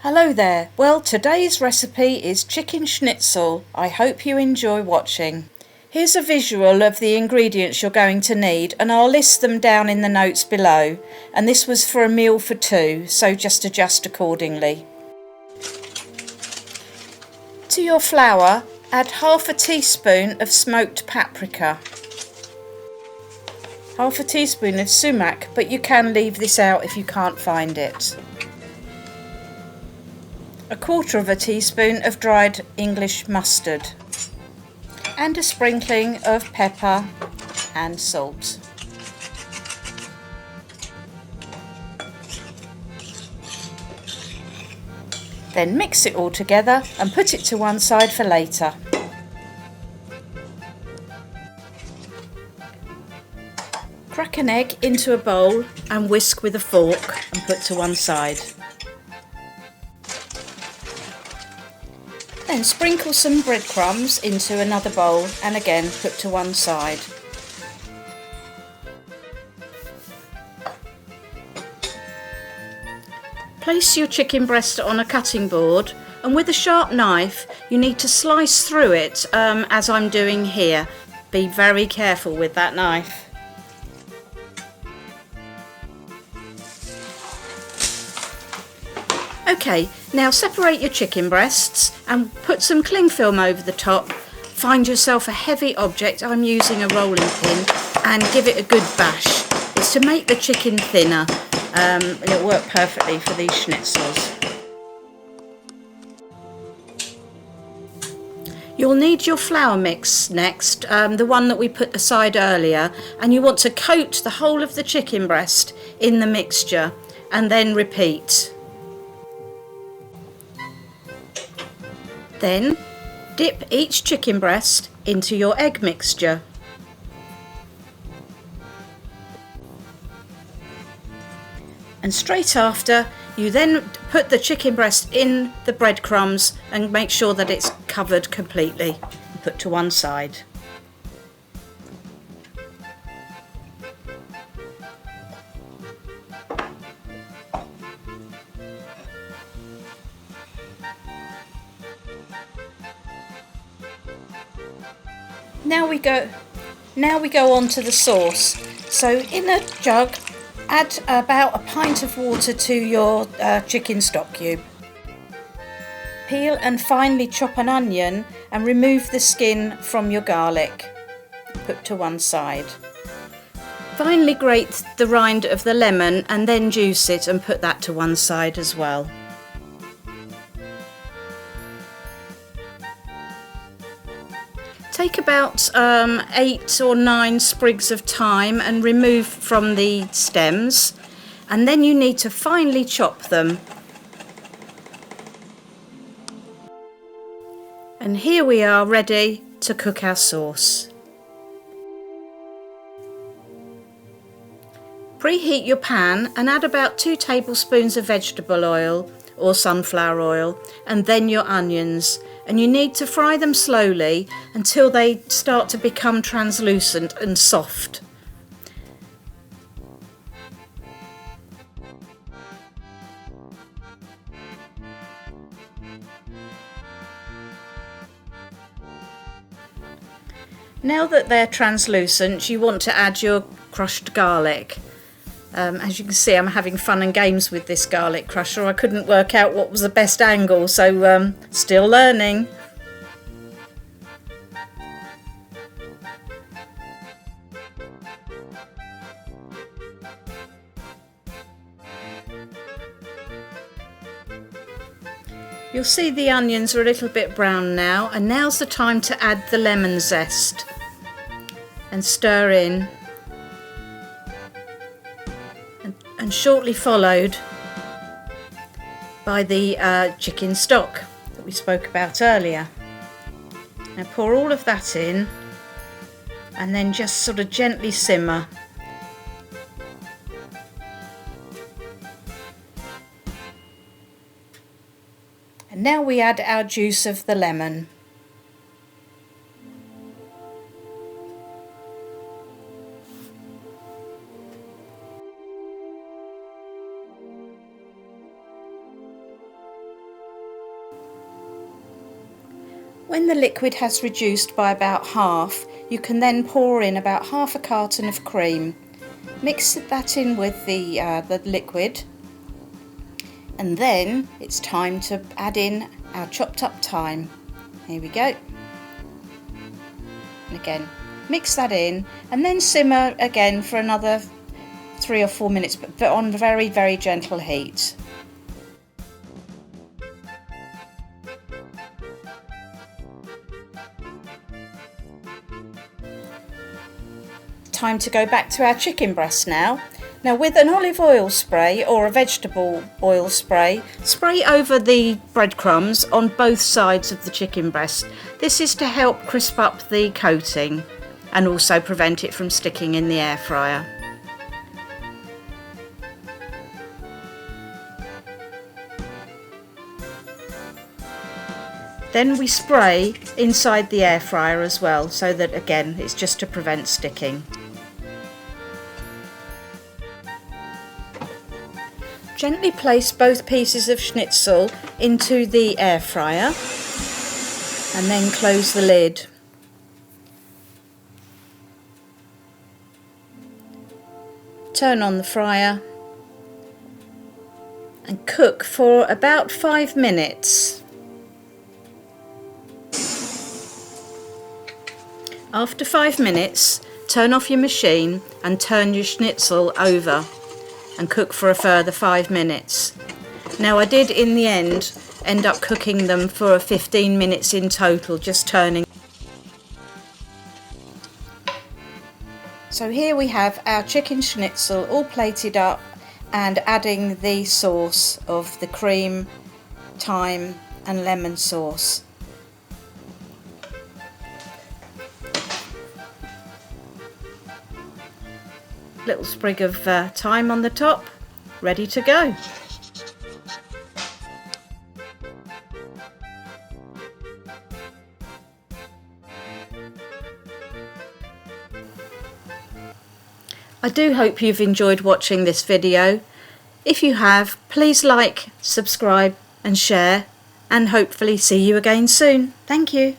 Hello there. Well, today's recipe is chicken schnitzel. I hope you enjoy watching. Here's a visual of the ingredients you're going to need, and I'll list them down in the notes below. And this was for a meal for two, so just adjust accordingly. To your flour, add half a teaspoon of smoked paprika, half a teaspoon of sumac, but you can leave this out if you can't find it. A quarter of a teaspoon of dried English mustard and a sprinkling of pepper and salt. Then mix it all together and put it to one side for later. Crack an egg into a bowl and whisk with a fork and put to one side. Then sprinkle some breadcrumbs into another bowl and again put to one side. Place your chicken breast on a cutting board, and with a sharp knife you need to slice through it as I'm doing here. Be very careful with that knife. Okay, now separate your chicken breasts and put some cling film over the top. Find yourself a heavy object, I'm using a rolling pin, and give it a good bash. It's to make the chicken thinner. It'll work perfectly for these schnitzels. You'll need your flour mix next, the one that we put aside earlier, and you want to coat the whole of the chicken breast in the mixture and then repeat. Then dip each chicken breast into your egg mixture. And straight after, you then put the chicken breast in the breadcrumbs and make sure that it's covered completely. Put to one side. Now we go on to the sauce. So in a jug, add about a pint of water to your chicken stock cube. Peel and finely chop an onion and remove the skin from your garlic. Put to one side. Finely grate the rind of the lemon and then juice it and put that to one side as well. Take about 8 or 9 sprigs of thyme and remove from the stems, and then you need to finely chop them. And here we are ready to cook our sauce. Preheat your pan and add about 2 tablespoons of vegetable oil or sunflower oil, and then your onions. And you need to fry them slowly until they start to become translucent and soft. Now that they're translucent, you want to add your crushed garlic. As you can see, I'm having fun and games with this garlic crusher. I couldn't work out what was the best angle, so still learning. You'll see the onions are a little bit brown now, and now's the time to add the lemon zest and stir in. And shortly followed by the chicken stock that we spoke about earlier. Now pour all of that in and then just sort of gently simmer. And now we add our juice of the lemon. When the liquid has reduced by about half, you can then pour in about half a carton of cream. Mix that in with the liquid, and then it's time to add in our chopped up thyme. Here we go. And again, mix that in and then simmer again for another 3 or 4 minutes, but on very, very gentle heat. Time to go back to our chicken breast now. Now with an olive oil spray or a vegetable oil spray, spray over the breadcrumbs on both sides of the chicken breast. This is to help crisp up the coating and also prevent it from sticking in the air fryer. Then we spray inside the air fryer as well, so that again it's just to prevent sticking. Gently place both pieces of schnitzel into the air fryer and then close the lid. Turn on the fryer and cook for about 5 minutes. After 5 minutes, turn off your machine and turn your schnitzel over and cook for a further 5 minutes. Now I did in the end up cooking them for 15 minutes in total, just turning. So here we have our chicken schnitzel all plated up and adding the sauce of the cream, thyme and lemon sauce. Little sprig of thyme on the top, ready to go. I do hope you've enjoyed watching this video. If you have, please like, subscribe and share, and hopefully see you again soon. Thank you.